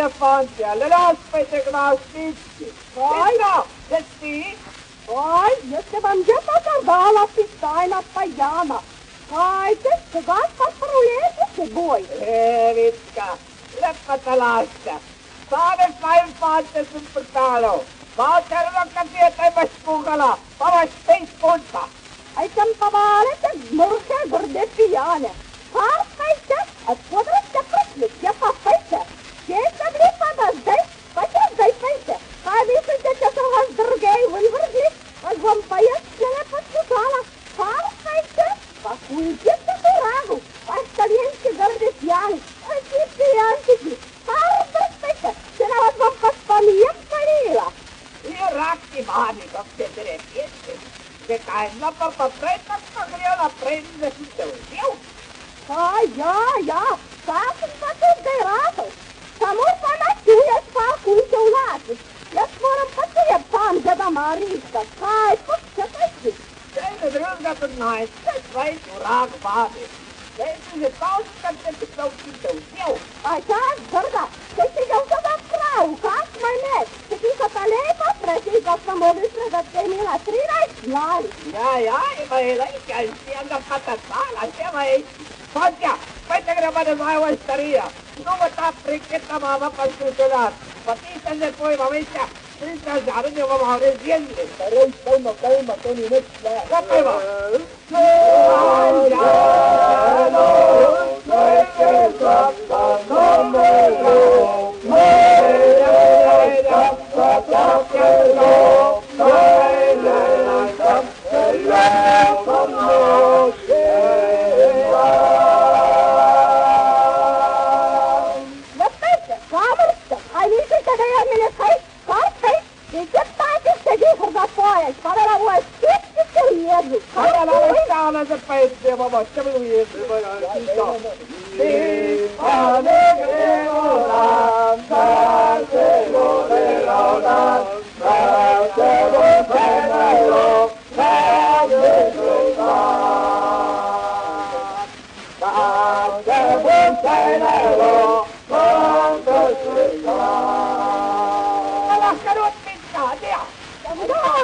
elefantia, le las pețe gnașnici. Hai, știi? Hai, este vam džeta gardala pistajna pajana. Hajde, сега патрулете се бой. Vitska, leppätä lasta. Saadet vain paatte sun portalo. Paatervakka tietäimäs kuukala, pavas teiskunta. Aitam pavalete murhe gurde pijane. Harkajte, atkodraste praslik, ja papajte. Keista glipada zdaj, pačizdaj pajte. Kaj mislite, че са вас другей вървърли? Аз вам паят, че не подсутала. Harkajte, пакуйте се дорого. Оставеньте гърде пияни. Отите янтики. Harkajte, че на вас вам поспамием парила. И ракти мани, как се дрепете. Детайна папапрета, как грела пренде си се узел. Ja, sākums patīk rātu. Samu panācījies pārkūņķa un lācis. Mēs varam patiet tām gadamā rīkta. Kāj, paskatēsi. Teine drūzgat un nājas, tas vajag urāgu bādi. Teine pauzi, kad te tik daudz te узел. Ai, tās, gardā, te jau tādā prāvu, kāds mai mēs. Te tika tā leipa, prasīgās samovis redat teimīlā trīrais jāri. Ja, vai laikā, sianga patatala, se vai. Sonia, vete grabare mai o estaria. Nu mă ta fricheta mama păsuțelat. Pătiți de poi mă meștea. Prința jară de vă mă rezienile. Calma, Tony, nu știu. Gata-i-mă. No!